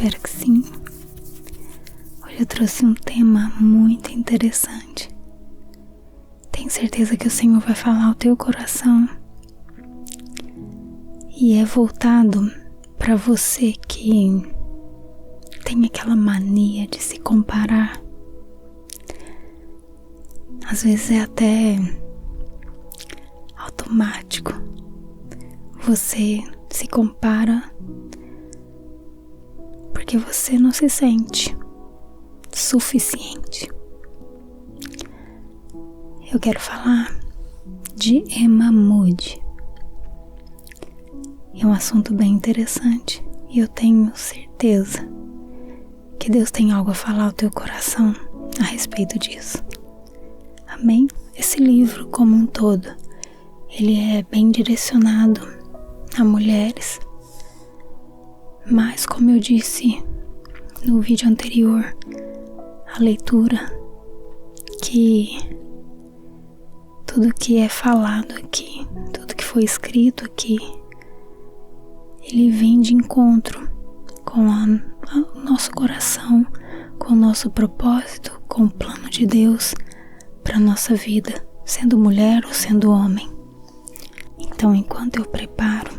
espero que sim. Hoje eu trouxe um tema muito interessante. Tenho certeza que o Senhor vai falar ao teu coração. E é voltado para você que tem aquela mania de se comparar. Às vezes é até automático. Você se compara porque você não se sente suficiente. Eu quero falar de Emma Moody. É um assunto bem interessante e eu tenho certeza que Deus tem algo a falar ao teu coração a respeito disso. Amém? Esse livro como um todo, ele é bem direcionado a mulheres, mas como eu disse no vídeo anterior, a leitura, que tudo que é falado aqui, tudo que foi escrito aqui, ele vem de encontro com o nosso coração, com o nosso propósito, com o plano de Deus para a nossa vida, sendo mulher ou sendo homem. Então, enquanto eu preparo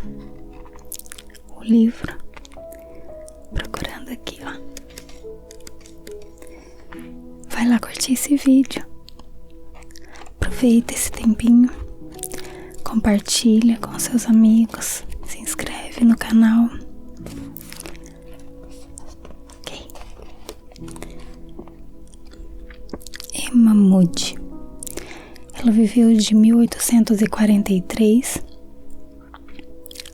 o livro, procurando aqui, ó, vai lá curtir esse vídeo, aproveita esse tempinho, compartilha com seus amigos, se inscreve no canal. Ok. Emma Moody, ela viveu de 1843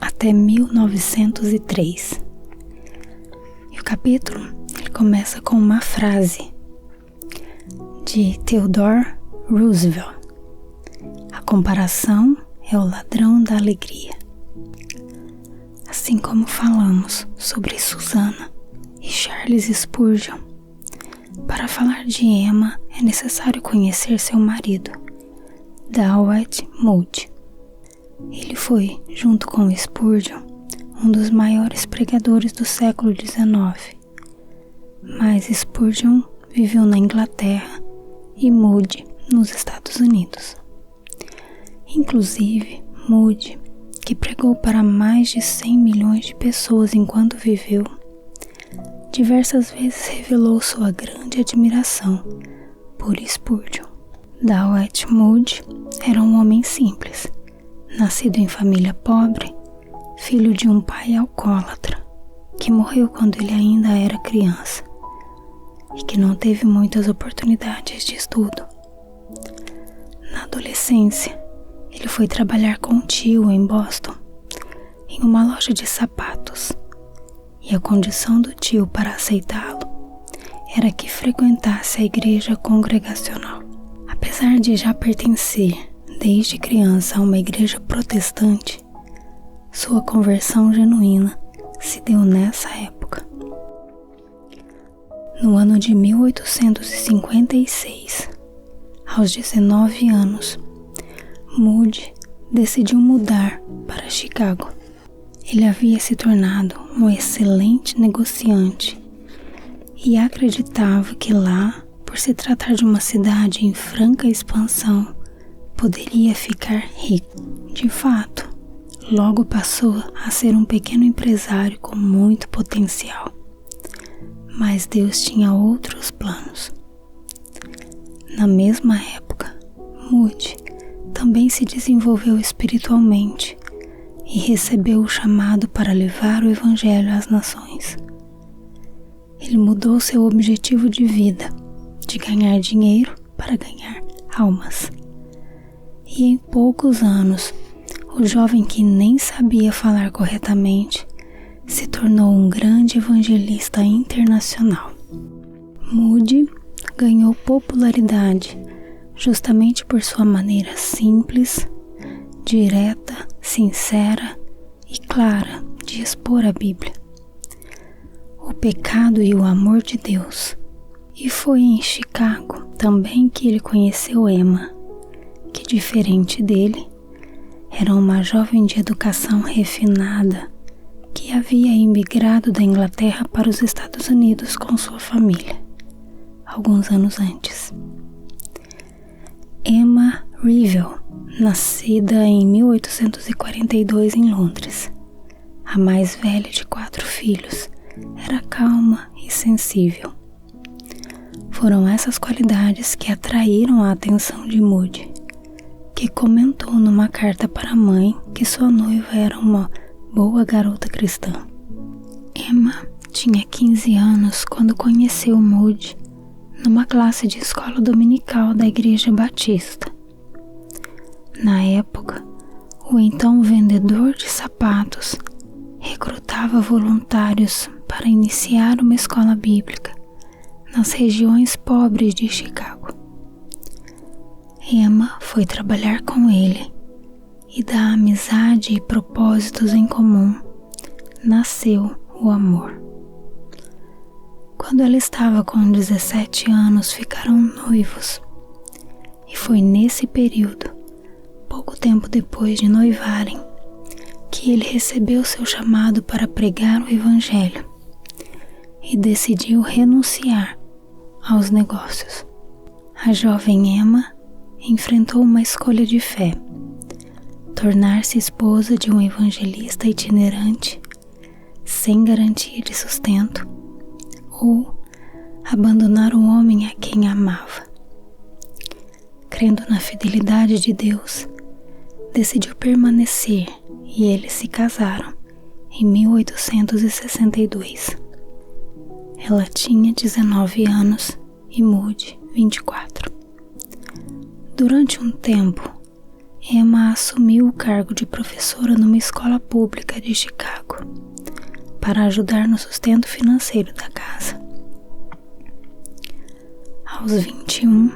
até 1903. E o capítulo, ele começa com uma frase de Theodore Roosevelt: a comparação é o ladrão da alegria. Assim como falamos sobre Susana e Charles Spurgeon, para falar de Emma é necessário conhecer seu marido, Dwight Moody. Ele foi, junto com Spurgeon, um dos maiores pregadores do século XIX. Mas Spurgeon viveu na Inglaterra e Moody nos Estados Unidos. Inclusive, Moody, que pregou para mais de 100 milhões de pessoas enquanto viveu, diversas vezes revelou sua grande admiração por Spurgeon. Dwight Moody era um homem simples, nascido em família pobre, filho de um pai alcoólatra, que morreu quando ele ainda era criança e que não teve muitas oportunidades de estudo. Na adolescência, ele foi trabalhar com um tio em Boston, em uma loja de sapatos, e a condição do tio para aceitá-lo era que frequentasse a igreja congregacional. Apesar de já pertencer desde criança a uma igreja protestante, sua conversão genuína se deu nessa época. No ano de 1856, aos 19 anos, Moody decidiu mudar para Chicago. Ele havia se tornado um excelente negociante e acreditava que lá, por se tratar de uma cidade em franca expansão, poderia ficar rico. De fato, logo passou a ser um pequeno empresário com muito potencial. Mas Deus tinha outros planos. Na mesma época, Moody também se desenvolveu espiritualmente e recebeu o chamado para levar o Evangelho às nações. Ele mudou seu objetivo de vida, de ganhar dinheiro para ganhar almas. E em poucos anos, o jovem que nem sabia falar corretamente se tornou um grande evangelista internacional. Moody ganhou popularidade justamente por sua maneira simples, direta, sincera e clara de expor a Bíblia, o pecado e o amor de Deus. E foi em Chicago também que ele conheceu Emma, que, diferente dele, era uma jovem de educação refinada que havia imigrado da Inglaterra para os Estados Unidos com sua família, alguns anos antes. Emma Revell, nascida em 1842 em Londres, a mais velha de 4 filhos, era calma e sensível. Foram essas qualidades que atraíram a atenção de Moody, que comentou numa carta para a mãe que sua noiva era uma boa garota cristã. Emma tinha 15 anos quando conheceu Moody numa classe de escola dominical da Igreja Batista. Na época, o então vendedor de sapatos recrutava voluntários para iniciar uma escola bíblica nas regiões pobres de Chicago. Emma foi trabalhar com ele e da amizade e propósitos em comum nasceu o amor. Quando ela estava com 17 anos, ficaram noivos, e foi nesse período, pouco tempo depois de noivarem, que ele recebeu seu chamado para pregar o Evangelho e decidiu renunciar aos negócios. A jovem Emma enfrentou uma escolha de fé: tornar-se esposa de um evangelista itinerante, sem garantia de sustento, ou abandonar o homem a quem amava. Crendo na fidelidade de Deus, decidiu permanecer e eles se casaram em 1862. Ela tinha 19 anos e Moody 24. Durante um tempo, Emma assumiu o cargo de professora numa escola pública de Chicago para ajudar no sustento financeiro da casa. Aos 21,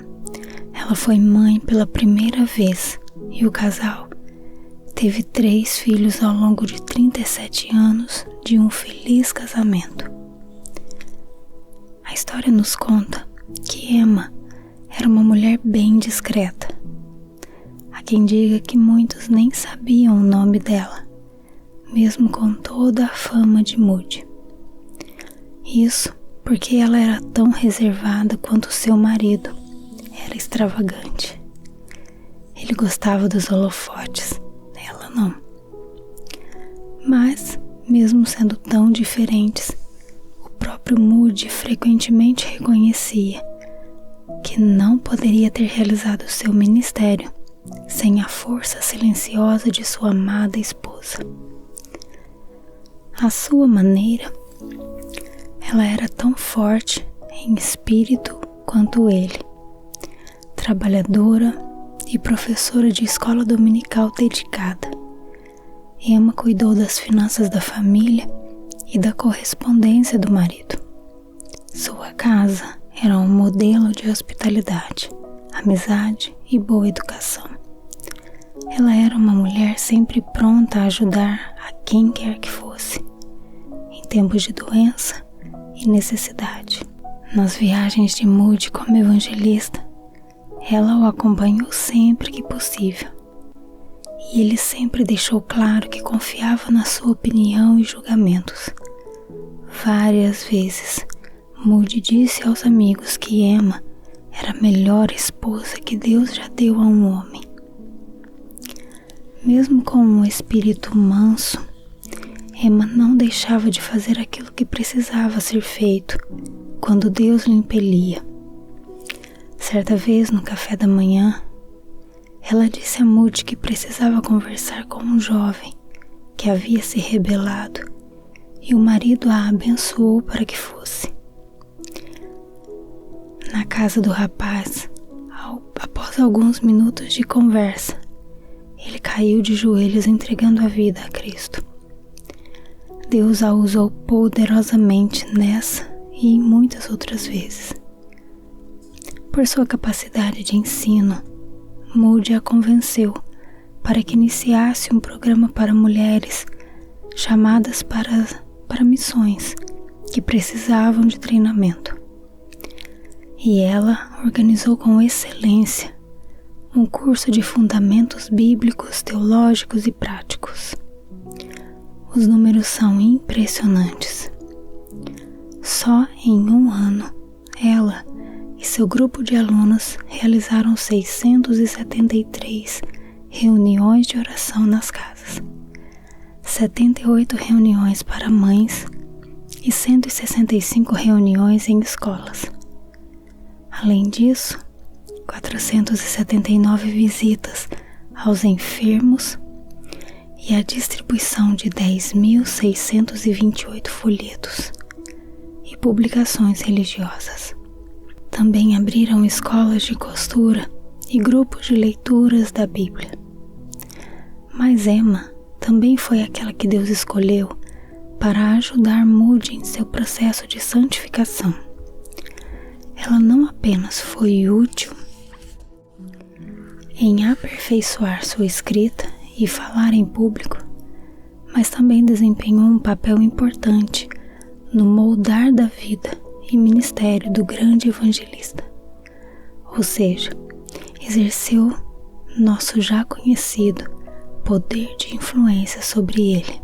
ela foi mãe pela primeira vez e o casal teve 3 filhos ao longo de 37 anos de um feliz casamento. A história nos conta que Emma era uma mulher bem discreta. Há quem diga que muitos nem sabiam o nome dela, mesmo com toda a fama de Moody. Isso porque ela era tão reservada quanto seu marido era extravagante. Ele gostava dos holofotes, ela não. Mas, mesmo sendo tão diferentes, o próprio Moody frequentemente reconhecia que não poderia ter realizado seu ministério sem a força silenciosa de sua amada esposa. À sua maneira, ela era tão forte em espírito quanto ele, trabalhadora e professora de escola dominical dedicada. Emma cuidou das finanças da família e da correspondência do marido. Sua casa era um modelo de hospitalidade, amizade e boa educação. Ela era uma mulher sempre pronta a ajudar a quem quer que fosse, em tempos de doença e necessidade. Nas viagens de Moody como evangelista, ela o acompanhou sempre que possível, e ele sempre deixou claro que confiava na sua opinião e julgamentos. Várias vezes, Moody disse aos amigos que Emma era a melhor esposa que Deus já deu a um homem. Mesmo com um espírito manso, Emma não deixava de fazer aquilo que precisava ser feito quando Deus lhe impelia. Certa vez, no café da manhã, ela disse a Moody que precisava conversar com um jovem que havia se rebelado, e o marido a abençoou para que fosse. Na casa do rapaz, após alguns minutos de conversa, ele caiu de joelhos entregando a vida a Cristo. Deus a usou poderosamente nessa e em muitas outras vezes. Por sua capacidade de ensino, Moody a convenceu para que iniciasse um programa para mulheres chamadas para missões que precisavam de treinamento. E ela organizou com excelência um curso de fundamentos bíblicos, teológicos e práticos. Os números são impressionantes. Só em um ano, ela e seu grupo de alunos realizaram 673 reuniões de oração nas casas, 78 reuniões para mães e 165 reuniões em escolas. Além disso, 479 visitas aos enfermos e a distribuição de 10.628 folhetos e publicações religiosas. Também abriram escolas de costura e grupos de leituras da Bíblia. Mas Emma também foi aquela que Deus escolheu para ajudar Moody em seu processo de santificação. Ela não apenas foi útil em aperfeiçoar sua escrita e falar em público, mas também desempenhou um papel importante no moldar da vida e ministério do grande evangelista. Ou seja, exerceu nosso já conhecido poder de influência sobre ele.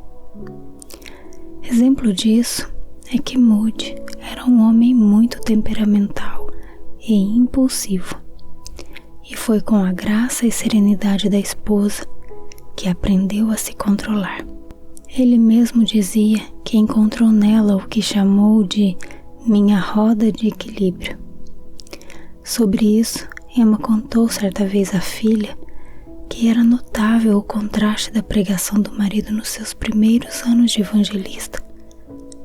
Exemplo disso é que Moody era um homem muito temperamental e impulsivo, e foi com a graça e serenidade da esposa que aprendeu a se controlar. Ele mesmo dizia que encontrou nela o que chamou de minha roda de equilíbrio. Sobre isso, Emma contou certa vez à filha que era notável o contraste da pregação do marido nos seus primeiros anos de evangelista,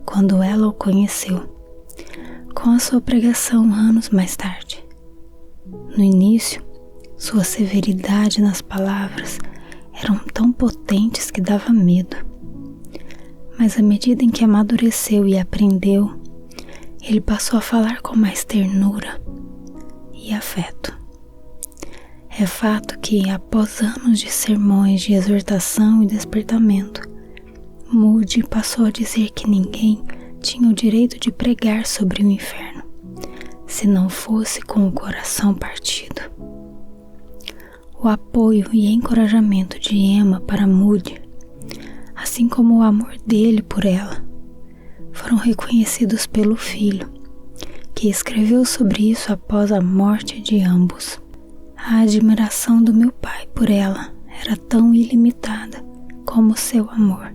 quando ela o conheceu, com a sua pregação anos mais tarde. No início, sua severidade nas palavras eram tão potentes que dava medo. Mas à medida em que amadureceu e aprendeu, ele passou a falar com mais ternura e afeto. É fato que, após anos de sermões de exortação e despertamento, Moody passou a dizer que ninguém tinha o direito de pregar sobre o inferno, se não fosse com o coração partido. O apoio e encorajamento de Emma para Moody, assim como o amor dele por ela, foram reconhecidos pelo filho, que escreveu sobre isso após a morte de ambos. A admiração do meu pai por ela era tão ilimitada como seu amor.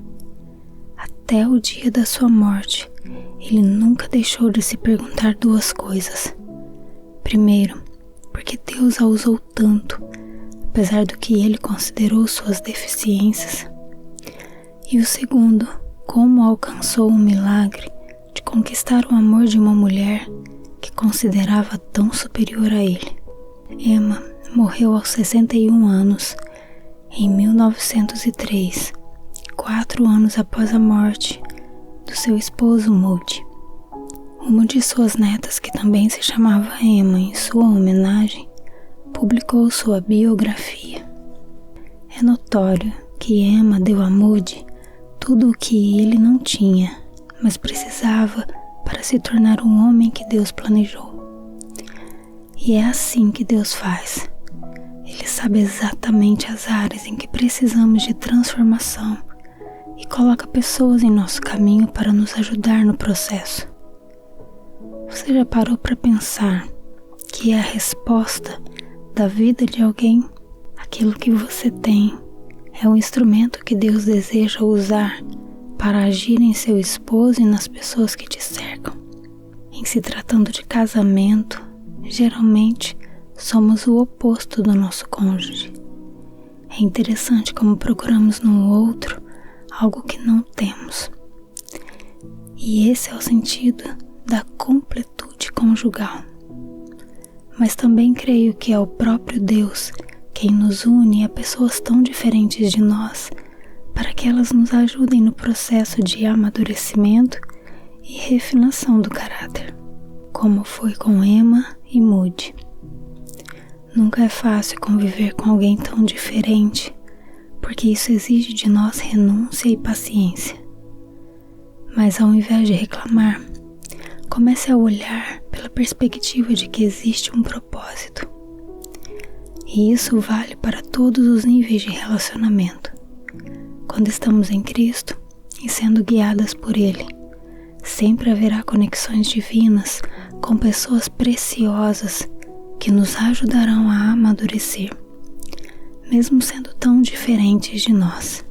Até o dia da sua morte, ele nunca deixou de se perguntar duas coisas. Primeiro, porque Deus a usou tanto, apesar do que ele considerou suas deficiências. E o segundo, como alcançou o milagre de conquistar o amor de uma mulher que considerava tão superior a ele. Emma morreu aos 61 anos, em 1903, 4 anos após a morte do seu esposo Moody. Uma de suas netas, que também se chamava Emma em sua homenagem, publicou sua biografia. É notório que Emma deu a Moody tudo o que ele não tinha, mas precisava para se tornar um homem que Deus planejou. E é assim que Deus faz. Ele sabe exatamente as áreas em que precisamos de transformação e coloca pessoas em nosso caminho para nos ajudar no processo. Você já parou para pensar que a resposta da vida de alguém, aquilo que você tem, é um instrumento que Deus deseja usar para agir em seu esposo e nas pessoas que te cercam? Em se tratando de casamento, geralmente somos o oposto do nosso cônjuge. É interessante como procuramos no outro algo que não temos. E esse é o sentido da completude conjugal. Mas também creio que é o próprio Deus quem nos une a pessoas tão diferentes de nós, para que elas nos ajudem no processo de amadurecimento e refinação do caráter, como foi com Emma e Moody. Nunca é fácil conviver com alguém tão diferente, porque isso exige de nós renúncia e paciência. Mas ao invés de reclamar, comece a olhar pela perspectiva de que existe um propósito. E isso vale para todos os níveis de relacionamento. Quando estamos em Cristo, e sendo guiadas por Ele. Sempre haverá conexões divinas com pessoas preciosas que nos ajudarão a amadurecer, mesmo sendo tão diferentes de nós.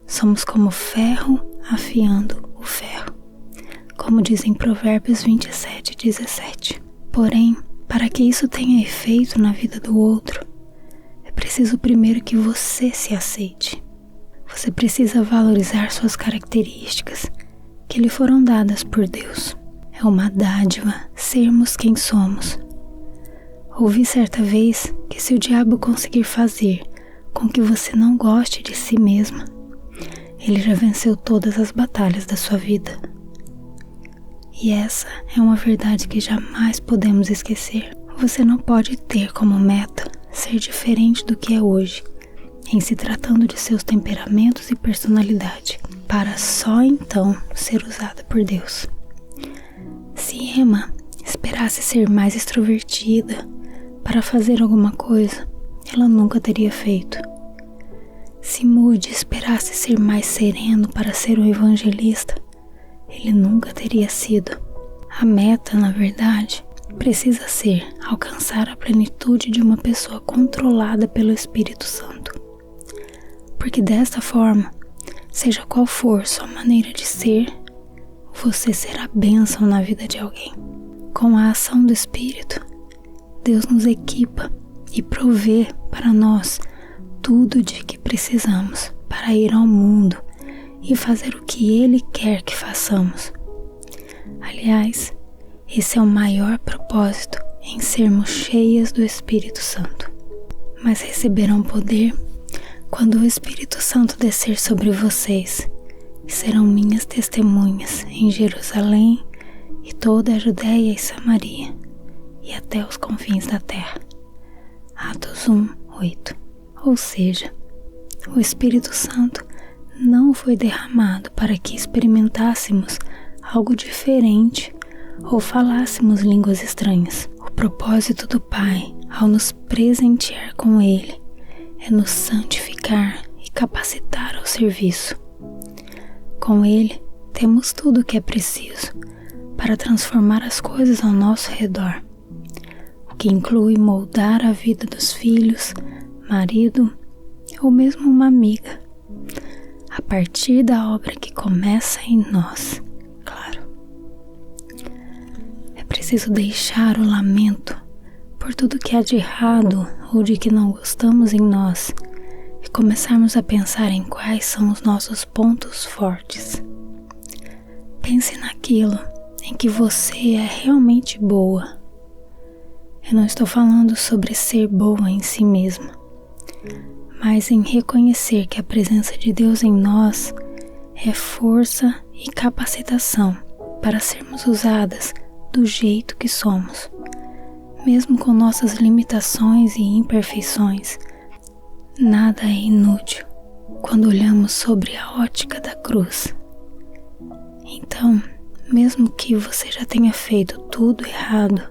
Somos como ferro afiando o ferro, como dizem Provérbios 27:17. Porém, para que isso tenha efeito na vida do outro, é preciso primeiro que você se aceite. Você precisa valorizar suas características que lhe foram dadas por Deus. É uma dádiva sermos quem somos. Ouvi certa vez que se o diabo conseguir fazer com que você não goste de si mesma, ele já venceu todas as batalhas da sua vida. E essa é uma verdade que jamais podemos esquecer. Você não pode ter como meta ser diferente do que é hoje, em se tratando de seus temperamentos e personalidade, para só então ser usada por Deus. Se Emma esperasse ser mais extrovertida para fazer alguma coisa, ela nunca teria feito. Se Moody esperasse ser mais sereno para ser um evangelista, ele nunca teria sido. A meta, na verdade, precisa ser alcançar a plenitude de uma pessoa controlada pelo Espírito Santo. Porque desta forma, seja qual for sua maneira de ser, você será bênção na vida de alguém. Com a ação do Espírito, Deus nos equipa e provê para nós tudo de que precisamos para ir ao mundo e fazer o que Ele quer que façamos. Aliás, esse é o maior propósito em sermos cheias do Espírito Santo. Mas receberão poder quando o Espírito Santo descer sobre vocês, e serão minhas testemunhas em Jerusalém e toda a Judéia e Samaria, e até os confins da terra. Atos 1:8. Ou seja, o Espírito Santo não foi derramado para que experimentássemos algo diferente ou falássemos línguas estranhas. O propósito do Pai, ao nos presentear com Ele, é nos santificar e capacitar ao serviço. Com Ele, temos tudo o que é preciso para transformar as coisas ao nosso redor, o que inclui moldar a vida dos filhos, marido ou mesmo uma amiga, a partir da obra que começa em nós, claro. É preciso deixar o lamento por tudo que há de errado ou de que não gostamos em nós e começarmos a pensar em quais são os nossos pontos fortes. Pense naquilo em que você é realmente boa. Eu não estou falando sobre ser boa em si mesma, mas em reconhecer que a presença de Deus em nós é força e capacitação para sermos usadas do jeito que somos, mesmo com nossas limitações e imperfeições. Nada é inútil quando olhamos sobre a ótica da cruz. Então, mesmo que você já tenha feito tudo errado,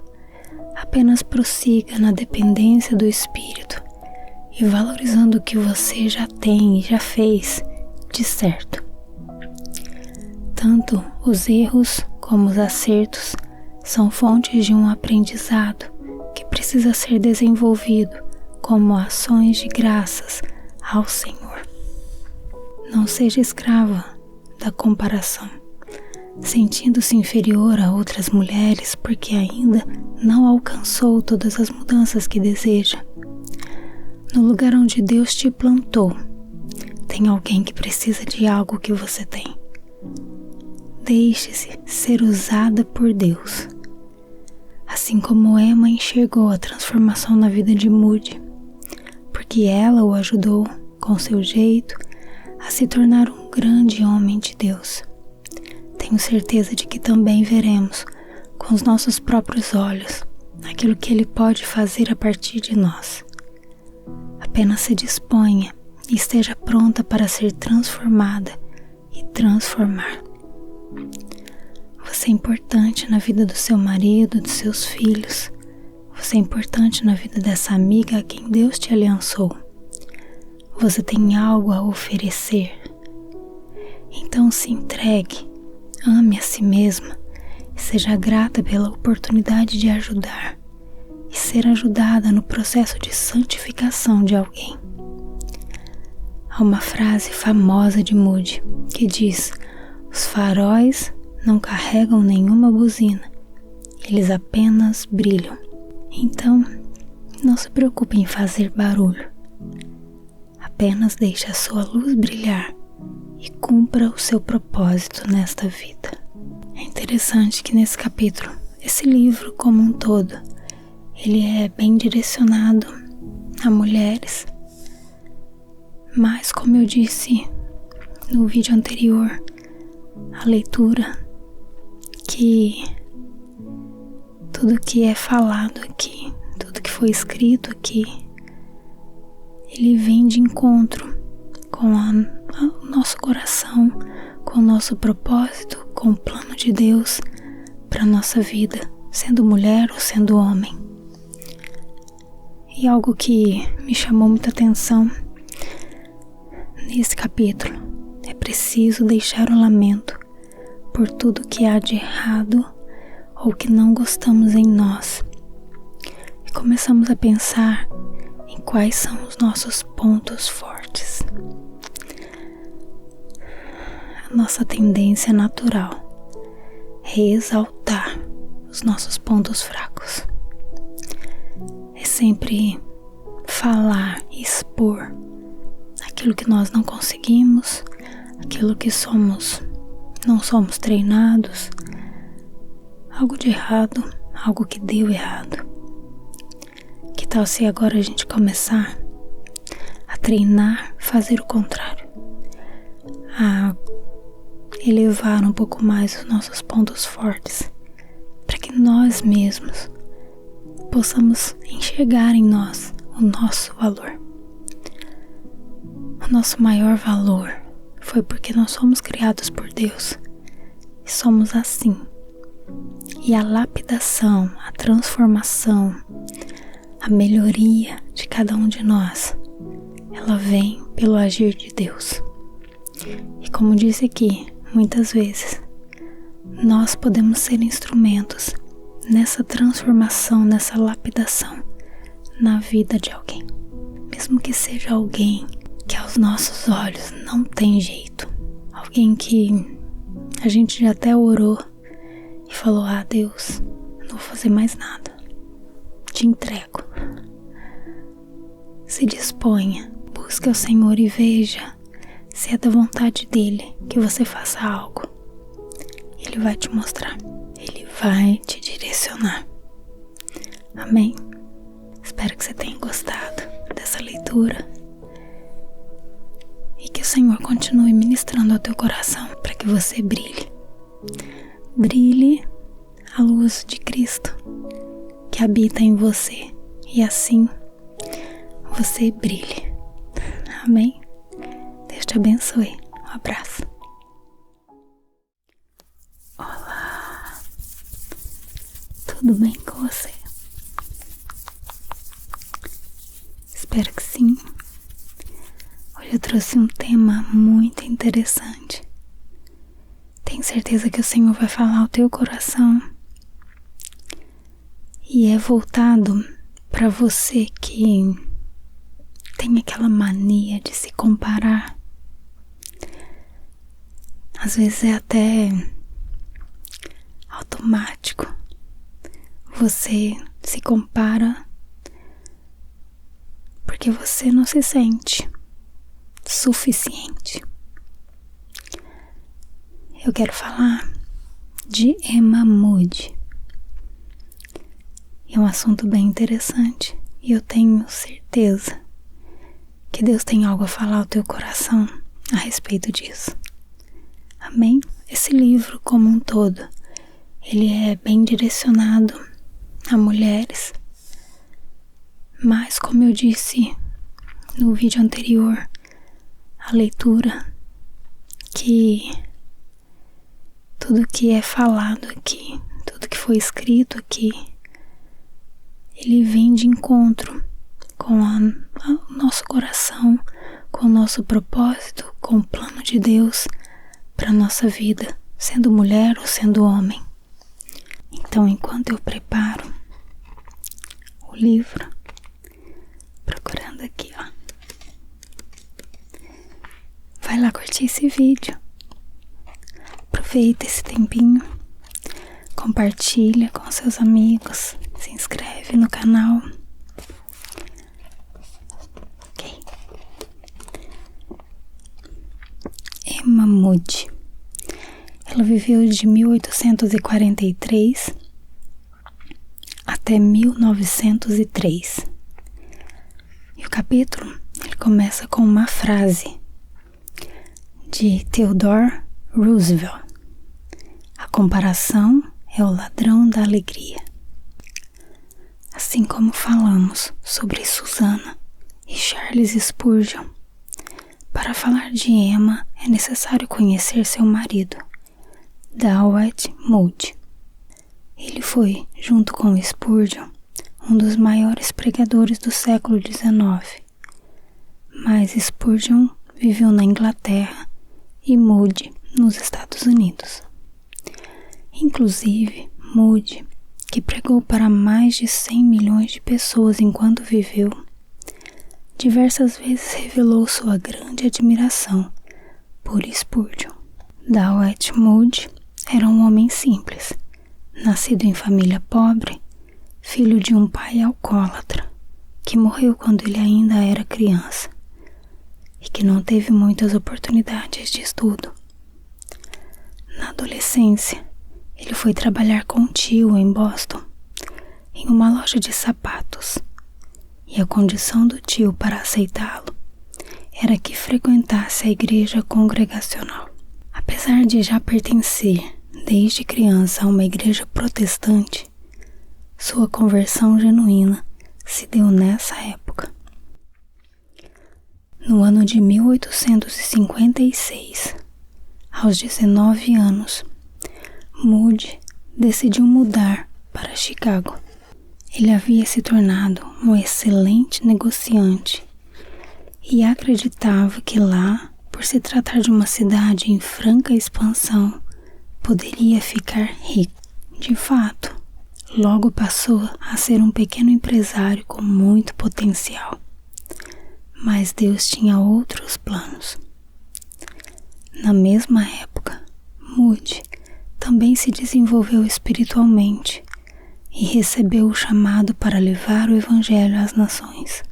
apenas prossiga na dependência do Espírito e valorizando o que você já tem e já fez de certo. Tanto os erros como os acertos são fontes de um aprendizado que precisa ser desenvolvido como ações de graças ao Senhor. Não seja escrava da comparação, sentindo-se inferior a outras mulheres porque ainda não alcançou todas as mudanças que deseja. No lugar onde Deus te plantou, tem alguém que precisa de algo que você tem. Deixe-se ser usada por Deus. Assim como Emma enxergou a transformação na vida de Moody, porque ela o ajudou, com seu jeito, a se tornar um grande homem de Deus. Tenho certeza de que também veremos, com os nossos próprios olhos, aquilo que Ele pode fazer a partir de nós. Apenas se disponha e esteja pronta para ser transformada e transformar. Você é importante na vida do seu marido, dos seus filhos. Você é importante na vida dessa amiga a quem Deus te aliançou. Você tem algo a oferecer. Então se entregue, ame a si mesma e seja grata pela oportunidade de ajudar e ser ajudada no processo de santificação de alguém. Há uma frase famosa de Moody que diz: os faróis não carregam nenhuma buzina, eles apenas brilham. Então, não se preocupe em fazer barulho. Apenas deixe a sua luz brilhar e cumpra o seu propósito nesta vida. É interessante que nesse capítulo, esse livro como um todo, ele é bem direcionado a mulheres. Mas, como eu disse no vídeo anterior, a leitura, que tudo que é falado aqui, tudo que foi escrito aqui, ele vem de encontro com o nosso coração, com o nosso propósito, com o plano de Deus para a nossa vida, sendo mulher ou sendo homem. E algo que me chamou muita atenção nesse capítulo: é preciso deixar o lamento por tudo que há de errado ou que não gostamos em nós. E começamos a pensar em quais são os nossos pontos fortes. A nossa tendência natural é exaltar os nossos pontos fracos. É sempre falar e expor aquilo que nós não conseguimos, aquilo que não somos treinados, algo de errado, algo que deu errado. Que tal se agora a gente começar a treinar, fazer o contrário, a elevar um pouco mais os nossos pontos fortes, para que nós mesmos possamos enxergar em nós o nosso valor. O nosso maior valor foi porque nós somos criados por Deus e somos assim. E a lapidação, a transformação, a melhoria de cada um de nós, ela vem pelo agir de Deus. E como disse aqui, muitas vezes, nós podemos ser instrumentos nessa transformação, nessa lapidação na vida de alguém. Mesmo que seja alguém que aos nossos olhos não tem jeito. Alguém que a gente já até orou e falou: Deus, não vou fazer mais nada. Te entrego. Se disponha, busque ao Senhor e veja se é da vontade dele que você faça algo. Ele vai te mostrar. Ele vai te direcionar. Amém? Espero que você tenha gostado dessa leitura e que o Senhor continue ministrando ao teu coração para que você brilhe. Brilhe a luz de Cristo que habita em você e assim você brilhe. Amém? Deus te abençoe. Um abraço. Olá, tudo bem com você? Espero que sim. Hoje eu trouxe um tema muito interessante. Tenho certeza que o Senhor vai falar ao teu coração. E é voltado para você que tem aquela mania de se comparar. Às vezes é até automático. Você se compara porque você não se sente suficiente. Eu quero falar de Emma Moody. É um assunto bem interessante e eu tenho certeza que Deus tem algo a falar ao teu coração a respeito disso. Amém? Esse livro como um todo, ele é bem direcionado a mulheres, mas como eu disse no vídeo anterior, a leitura, que tudo que é falado aqui, tudo que foi escrito aqui, ele vem de encontro com o nosso coração, com o nosso propósito, com o plano de Deus para a nossa vida, sendo mulher ou sendo homem. Então, enquanto eu preparo o livro, procurando aqui, ó, vai lá curtir esse vídeo. Aproveita esse tempinho, compartilha com seus amigos, se inscreve no canal. Ok. Emma Moody. Ela viveu de 1843 até 1903. E o capítulo ele começa com uma frase de Theodore Roosevelt. A comparação é o ladrão da alegria. Assim como falamos sobre Susana e Charles Spurgeon, para falar de Emma é necessário conhecer seu marido, Dwight Moody. Ele foi, junto com Spurgeon, um dos maiores pregadores do século XIX. Mas Spurgeon viveu na Inglaterra e Moody nos Estados Unidos. Inclusive, Moody, que pregou para mais de 100 milhões de pessoas enquanto viveu, diversas vezes revelou sua grande admiração por Spurgeon. Dwight Moody era um homem simples, nascido em família pobre, filho de um pai alcoólatra, que morreu quando ele ainda era criança e que não teve muitas oportunidades de estudo. Na adolescência, ele foi trabalhar com um tio em Boston, em uma loja de sapatos, e a condição do tio para aceitá-lo era que frequentasse a igreja congregacional. Apesar de já pertencer desde criança a uma igreja protestante, sua conversão genuína se deu nessa época. No ano de 1856, aos 19 anos, Moody decidiu mudar para Chicago. Ele havia se tornado um excelente negociante e acreditava que lá, por se tratar de uma cidade em franca expansão, poderia ficar rico. De fato, logo passou a ser um pequeno empresário com muito potencial. Mas Deus tinha outros planos. Na mesma época, Moody também se desenvolveu espiritualmente e recebeu o chamado para levar o Evangelho às nações.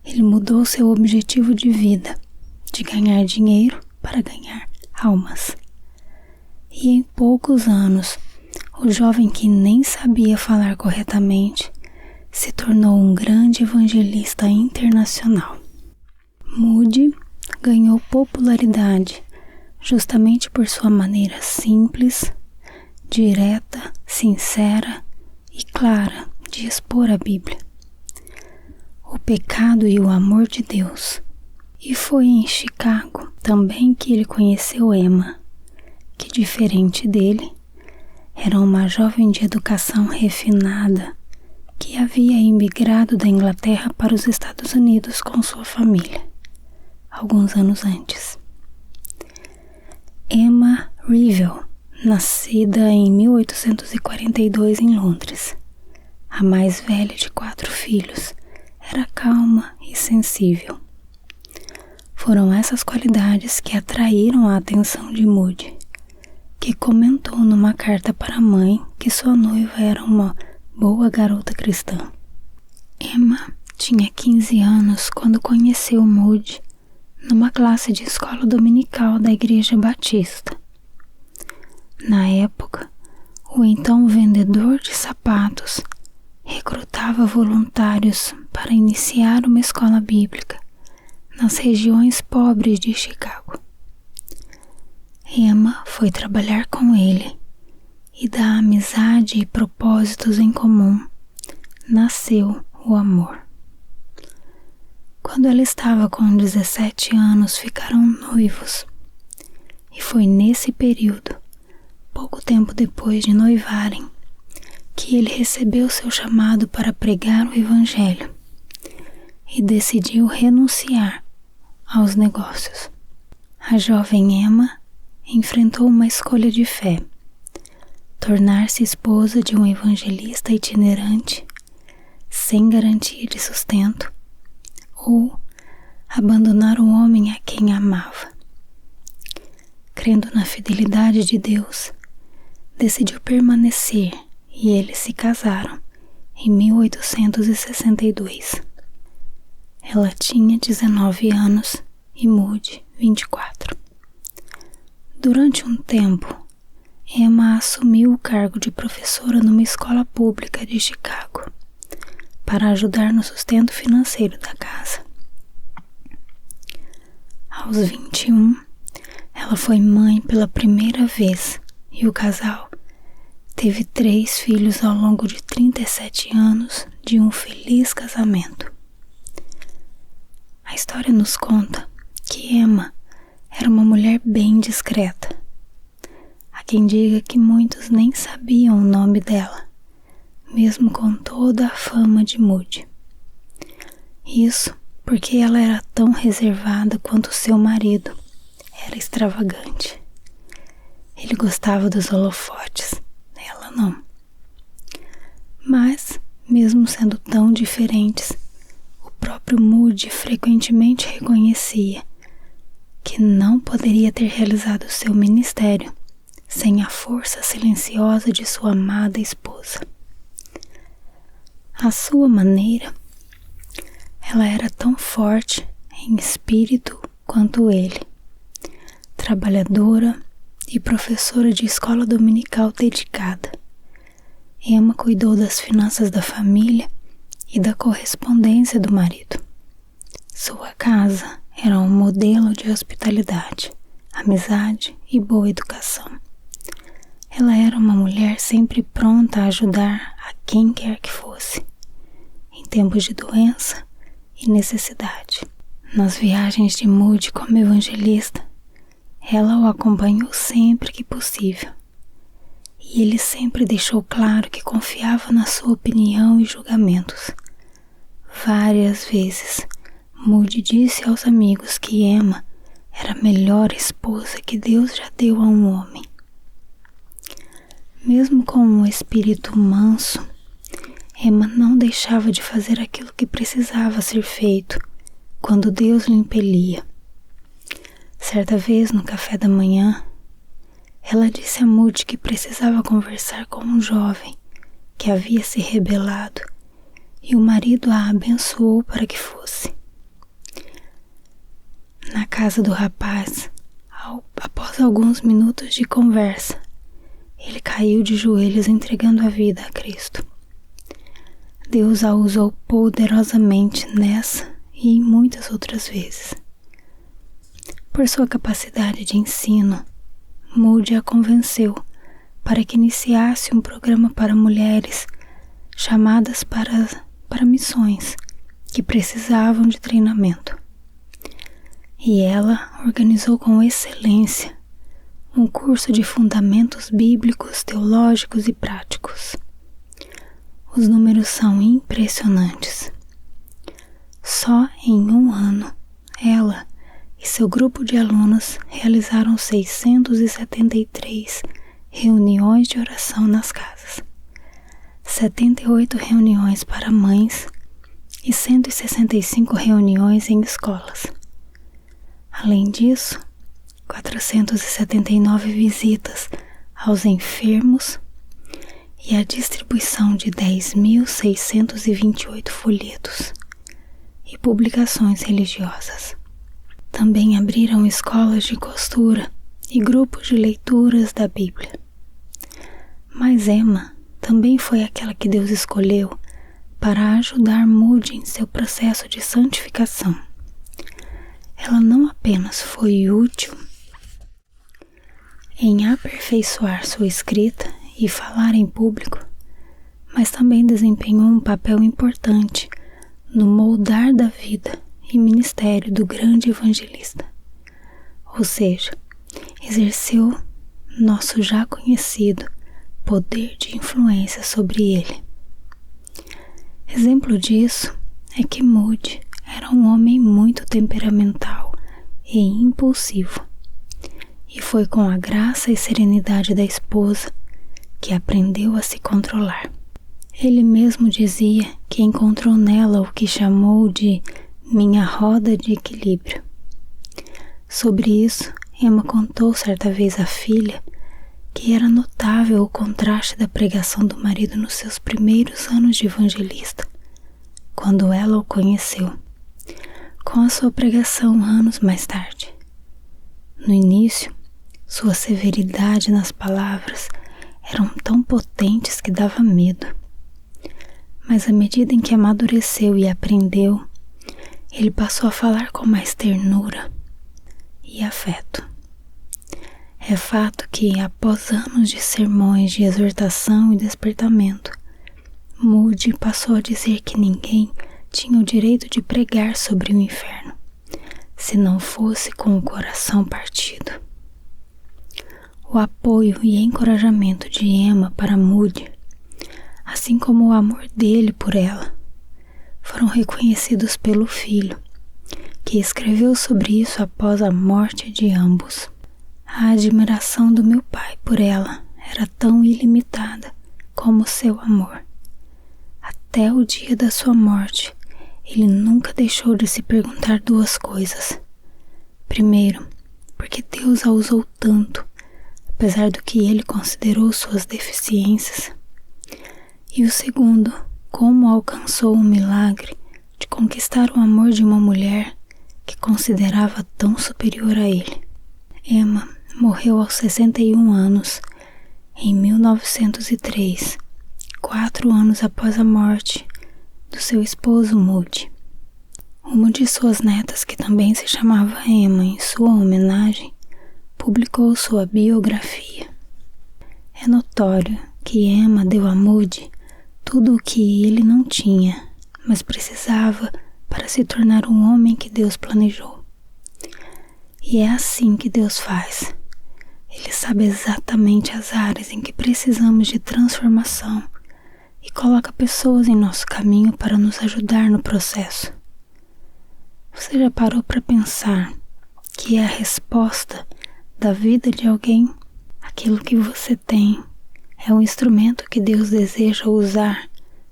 Ele mudou seu objetivo de vida, de ganhar dinheiro para ganhar almas. E em poucos anos, o jovem que nem sabia falar corretamente se tornou um grande evangelista internacional. Moody ganhou popularidade justamente por sua maneira simples, direta, sincera e clara de expor a Bíblia, o pecado e o amor de Deus. E foi em Chicago também que ele conheceu Emma, que, diferente dele, era uma jovem de educação refinada que havia imigrado da Inglaterra para os Estados Unidos com sua família, alguns anos antes. Emma Revell, nascida em 1842 em Londres, a mais velha de 4 filhos, era calma e sensível. Foram essas qualidades que atraíram a atenção de Moody, que comentou numa carta para a mãe que sua noiva era uma boa garota cristã. Emma tinha 15 anos quando conheceu Moody numa classe de escola dominical da Igreja Batista. Na época, o então vendedor de sapatos recrutava voluntários para iniciar uma escola bíblica nas regiões pobres de Chicago. Emma foi trabalhar com ele e da amizade e propósitos em comum nasceu o amor. Quando ela estava com 17 anos, ficaram noivos. E foi nesse período, pouco tempo depois de noivarem, que ele recebeu seu chamado para pregar o Evangelho e decidiu renunciar aos negócios. A jovem Emma enfrentou uma escolha de fé: tornar-se esposa de um evangelista itinerante, sem garantia de sustento, ou abandonar o homem a quem amava. Crendo na fidelidade de Deus, decidiu permanecer e eles se casaram em 1862. Ela tinha 19 anos e Moody 24. Durante um tempo, Emma assumiu o cargo de professora numa escola pública de Chicago para ajudar no sustento financeiro da casa. Aos 21, ela foi mãe pela primeira vez e o casal teve 3 filhos ao longo de 37 anos de um feliz casamento. A história nos conta que Emma era uma mulher bem discreta. Há quem diga que muitos nem sabiam o nome dela, mesmo com toda a fama de Moody. Isso porque ela era tão reservada quanto seu marido era extravagante. Ele gostava dos holofotes, ela não. Mas, mesmo sendo tão diferentes, o próprio Moody frequentemente reconhecia que não poderia ter realizado seu ministério sem a força silenciosa de sua amada esposa. À sua maneira, ela era tão forte em espírito quanto ele, trabalhadora e professora de escola dominical dedicada. Emma cuidou das finanças da família e da correspondência do marido. Sua casa era um modelo de hospitalidade, amizade e boa educação. Ela era uma mulher sempre pronta a ajudar a quem quer que fosse, em tempos de doença e necessidade. Nas viagens de Moody como evangelista, ela o acompanhou sempre que possível, e ele sempre deixou claro que confiava na sua opinião e julgamentos. Várias vezes, Moody disse aos amigos que Emma era a melhor esposa que Deus já deu a um homem. Mesmo com um espírito manso, Emma não deixava de fazer aquilo que precisava ser feito quando Deus lhe impelia. Certa vez, no café da manhã, ela disse a Moody que precisava conversar com um jovem que havia se rebelado, e o marido a abençoou para que fosse. Na casa do rapaz, após alguns minutos de conversa, ele caiu de joelhos entregando a vida a Cristo. Deus a usou poderosamente nessa e em muitas outras vezes. Por sua capacidade de ensino, Moody a convenceu para que iniciasse um programa para mulheres chamadas para missões que precisavam de treinamento. E ela organizou com excelência um curso de fundamentos bíblicos, teológicos e práticos. Os números são impressionantes. Só em um ano, ela e seu grupo de alunos realizaram 673 reuniões de oração nas casas, 78 reuniões para mães e 165 reuniões em escolas. Além disso, 479 visitas aos enfermos e a distribuição de 10.628 folhetos e publicações religiosas. Também abriram escolas de costura e grupos de leituras da Bíblia. Mas Emma também foi aquela que Deus escolheu para ajudar Moody em seu processo de santificação. Ela não apenas foi útil em aperfeiçoar sua escrita e falar em público, mas também desempenhou um papel importante no moldar da vida e ministério do grande evangelista. Ou seja, exerceu nosso já conhecido poder de influência sobre ele. Exemplo disso é que Moody era um homem muito temperamental e impulsivo, E foi com a graça e serenidade da esposa que aprendeu a se controlar. Ele mesmo dizia que encontrou nela o que chamou de minha roda de equilíbrio. Sobre isso, Emma contou certa vez à filha que era notável o contraste da pregação do marido nos seus primeiros anos de evangelista, quando ela o conheceu, com a sua pregação anos mais tarde. No início, sua severidade nas palavras eram tão potentes que dava medo. Mas à medida em que amadureceu e aprendeu, ele passou a falar com mais ternura e afeto. É fato que, após anos de sermões de exortação e despertamento, Moody passou a dizer que ninguém tinha o direito de pregar sobre o inferno, se não fosse com o coração partido. O apoio e encorajamento de Emma para Moody, assim como o amor dele por ela, foram reconhecidos pelo filho, que escreveu sobre isso após a morte de ambos. A admiração do meu pai por ela era tão ilimitada como seu amor. Até o dia da sua morte, ele nunca deixou de se perguntar duas coisas. Primeiro, porque Deus a usou tanto, apesar do que ele considerou suas deficiências. E o segundo, como alcançou o milagre de conquistar o amor de uma mulher que considerava tão superior a ele. Emma morreu aos 61 anos, em 1903, 4 anos após a morte do seu esposo Moody. Uma de suas netas, que também se chamava Emma em sua homenagem, publicou sua biografia. É notório que Emma deu a Moody tudo o que ele não tinha, mas precisava para se tornar um homem que Deus planejou. E é assim que Deus faz. Ele sabe exatamente as áreas em que precisamos de transformação e coloca pessoas em nosso caminho para nos ajudar no processo. Você já parou para pensar que é a resposta da vida de alguém? Aquilo que você tem é um instrumento que Deus deseja usar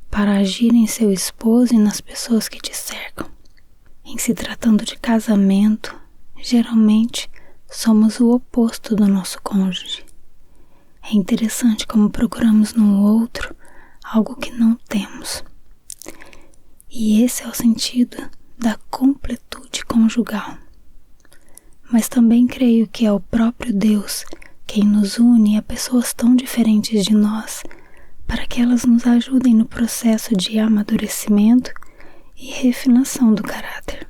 para agir em seu esposo e nas pessoas que te cercam. Em se tratando de casamento, geralmente somos o oposto do nosso cônjuge. É interessante como procuramos no outro algo que não temos. E esse é o sentido da completude conjugal. Mas também creio que é o próprio Deus quem nos une a pessoas tão diferentes de nós, para que elas nos ajudem no processo de amadurecimento e refinação do caráter,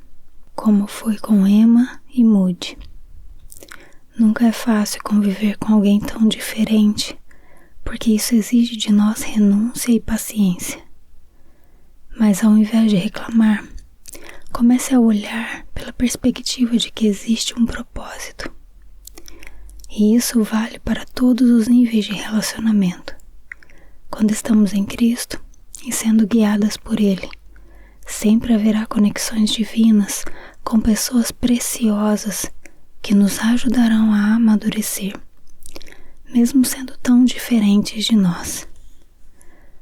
como foi com Emma e Moody. Nunca é fácil conviver com alguém tão diferente, porque isso exige de nós renúncia e paciência. Mas ao invés de reclamar, comece a olhar pela perspectiva de que existe um propósito. E isso vale para todos os níveis de relacionamento. Quando estamos em Cristo e sendo guiadas por Ele, sempre haverá conexões divinas com pessoas preciosas que nos ajudarão a amadurecer, mesmo sendo tão diferentes de nós.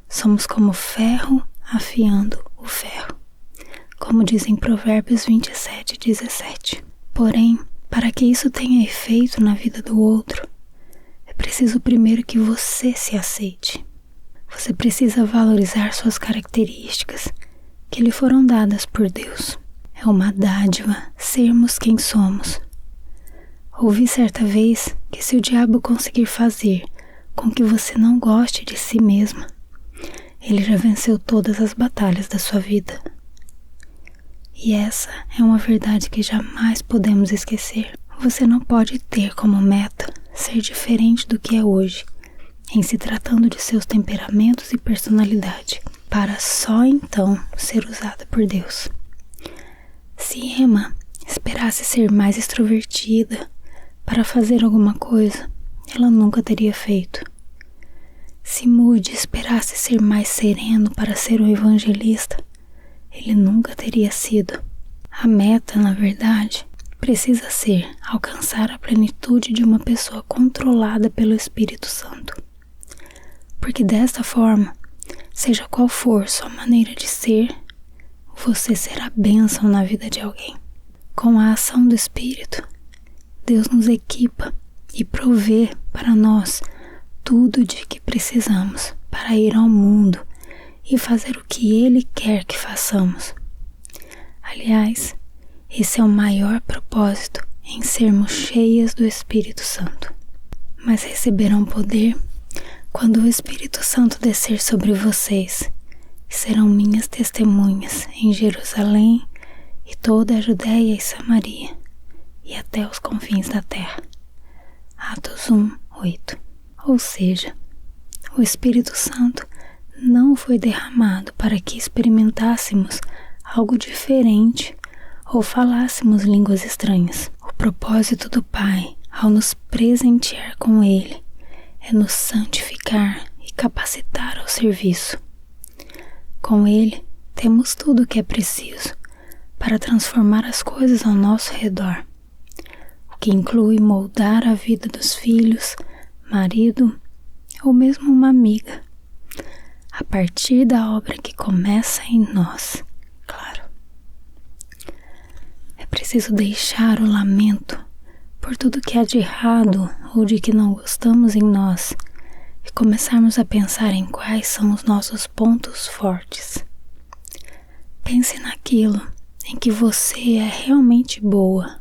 Somos como ferro afiando o ferro, como diz em Provérbios 27:17. Porém, para que isso tenha efeito na vida do outro, é preciso primeiro que você se aceite. Você precisa valorizar suas características que lhe foram dadas por Deus. É uma dádiva sermos quem somos. Ouvi certa vez que se o diabo conseguir fazer com que você não goste de si mesma, ele já venceu todas as batalhas da sua vida. E essa é uma verdade que jamais podemos esquecer. Você não pode ter como meta ser diferente do que é hoje, em se tratando de seus temperamentos e personalidade, para só então ser usada por Deus. Se Emma esperasse ser mais extrovertida para fazer alguma coisa, ela nunca teria feito. Se Moody esperasse ser mais sereno para ser um evangelista, ele nunca teria sido. A meta, na verdade, precisa ser alcançar a plenitude de uma pessoa controlada pelo Espírito Santo. Porque desta forma, seja qual for sua maneira de ser, você será bênção na vida de alguém. Com a ação do Espírito, Deus nos equipa e provê para nós tudo de que precisamos para ir ao mundo e fazer o que Ele quer que façamos. Aliás, esse é o maior propósito em sermos cheias do Espírito Santo. Mas receberão poder quando o Espírito Santo descer sobre vocês, e serão minhas testemunhas em Jerusalém e toda a Judéia e Samaria, e até os confins da terra. Atos 1:8. Ou seja, o Espírito Santo não foi derramado para que experimentássemos algo diferente ou falássemos línguas estranhas. O propósito do Pai, ao nos presentear com Ele, é nos santificar e capacitar ao serviço. Com Ele, temos tudo o que é preciso para transformar as coisas ao nosso redor, o que inclui moldar a vida dos filhos, marido ou mesmo uma amiga, a partir da obra que começa em nós, claro. É preciso deixar o lamento por tudo que há de errado ou de que não gostamos em nós e começarmos a pensar em quais são os nossos pontos fortes. Pense naquilo em que você é realmente boa.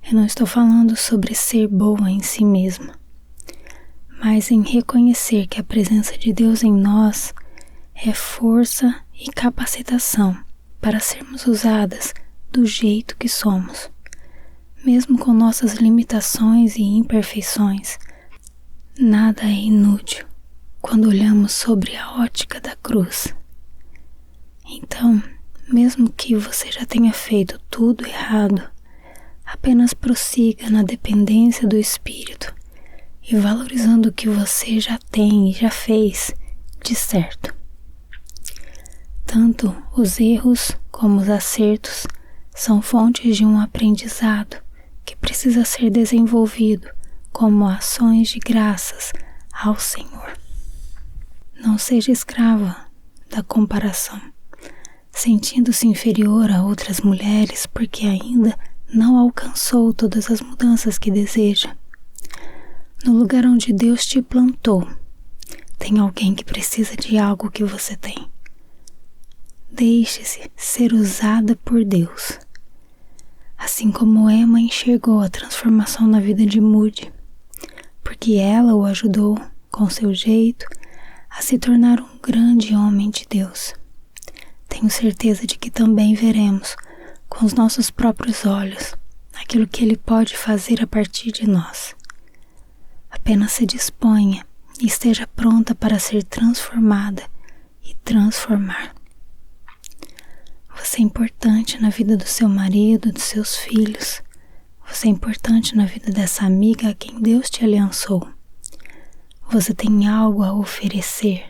Eu não estou falando sobre ser boa em si mesma, mas em reconhecer que a presença de Deus em nós é força e capacitação para sermos usadas do jeito que somos, mesmo com nossas limitações e imperfeições. Nada é inútil quando olhamos sobre a ótica da cruz. Então, mesmo que você já tenha feito tudo errado, apenas prossiga na dependência do Espírito e valorizando o que você já tem e já fez de certo. Tanto os erros como os acertos são fontes de um aprendizado que precisa ser desenvolvido como ações de graças ao Senhor. Não seja escrava da comparação, sentindo-se inferior a outras mulheres porque ainda não alcançou todas as mudanças que deseja. No lugar onde Deus te plantou, tem alguém que precisa de algo que você tem. Deixe-se ser usada por Deus. Assim como Emma enxergou a transformação na vida de Moody, porque ela o ajudou, com seu jeito, a se tornar um grande homem de Deus. Tenho certeza de que também veremos, com os nossos próprios olhos, aquilo que Ele pode fazer a partir de nós. Apenas se disponha e esteja pronta para ser transformada e transformar. Você é importante na vida do seu marido, dos seus filhos. Você é importante na vida dessa amiga a quem Deus te aliançou. Você tem algo a oferecer.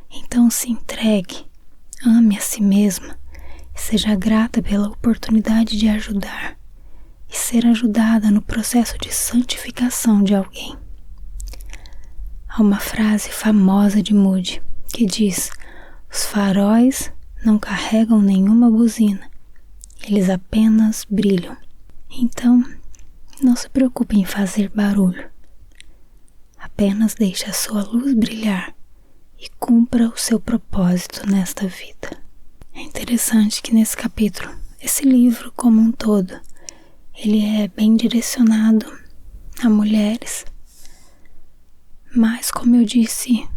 Então se entregue, ame a si mesma e seja grata pela oportunidade de ajudar e ser ajudada no processo de santificação de alguém. Há uma frase famosa de Moody que diz: os faróis não carregam nenhuma buzina, eles apenas brilham. Então, não se preocupe em fazer barulho. Apenas deixe a sua luz brilhar e cumpra o seu propósito nesta vida. É interessante que nesse capítulo, esse livro como um todo, ele é bem direcionado a mulheres, mas como eu disse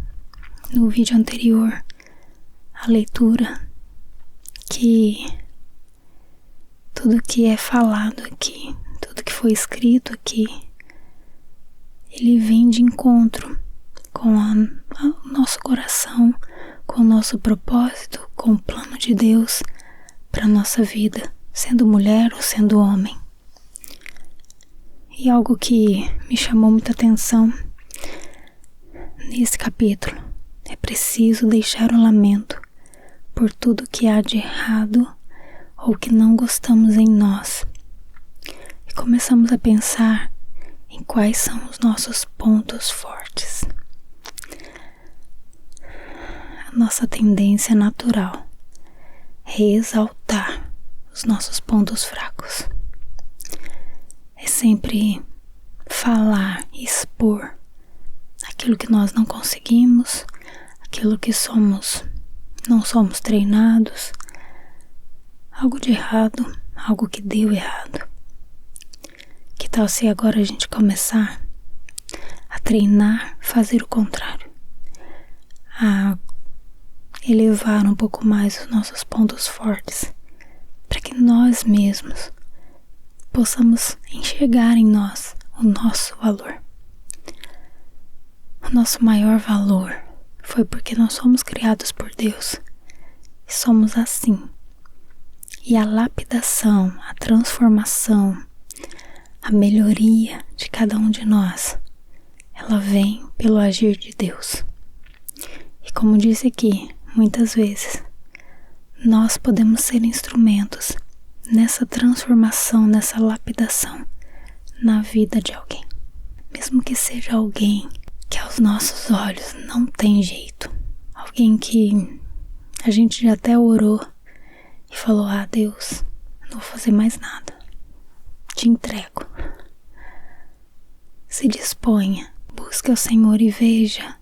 no vídeo anterior, a leitura, que tudo que é falado aqui, tudo que foi escrito aqui, ele vem de encontro com o nosso coração, com o nosso propósito, com o plano de Deus para a nossa vida, sendo mulher ou sendo homem. E algo que me chamou muita atenção nesse capítulo: é preciso deixar o lamento por tudo que há de errado ou que não gostamos em nós e começamos a pensar em quais são os nossos pontos fortes. A nossa tendência natural é exaltar os nossos pontos fracos. É sempre falar e expor aquilo que nós não conseguimos, aquilo que não somos treinados, algo de errado, algo que deu errado. Que tal se agora a gente começar a treinar, fazer o contrário, a elevar um pouco mais os nossos pontos fortes, para que nós mesmos possamos enxergar em nós o nosso valor. O nosso maior valor foi porque nós somos criados por Deus e somos assim. E a lapidação, a transformação, a melhoria de cada um de nós, ela vem pelo agir de Deus. E como disse aqui, muitas vezes, nós podemos ser instrumentos nessa transformação, nessa lapidação na vida de alguém. Mesmo que seja alguém que aos nossos olhos não tem jeito. Alguém que a gente já até orou e falou: Deus, não vou fazer mais nada. Te entrego. Se disponha, busque ao Senhor e veja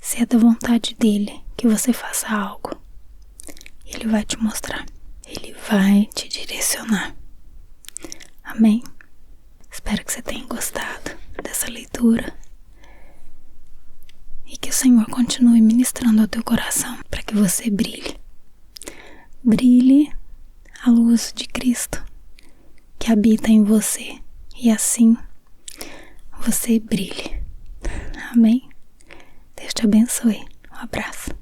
se é da vontade dele que você faça algo. Ele vai te mostrar. Ele vai te direcionar. Amém? Espero que você tenha gostado dessa leitura e que o Senhor continue ministrando ao teu coração para que você brilhe. Brilhe a luz de Cristo que habita em você e assim você brilhe. Amém? Deus te abençoe. Um abraço.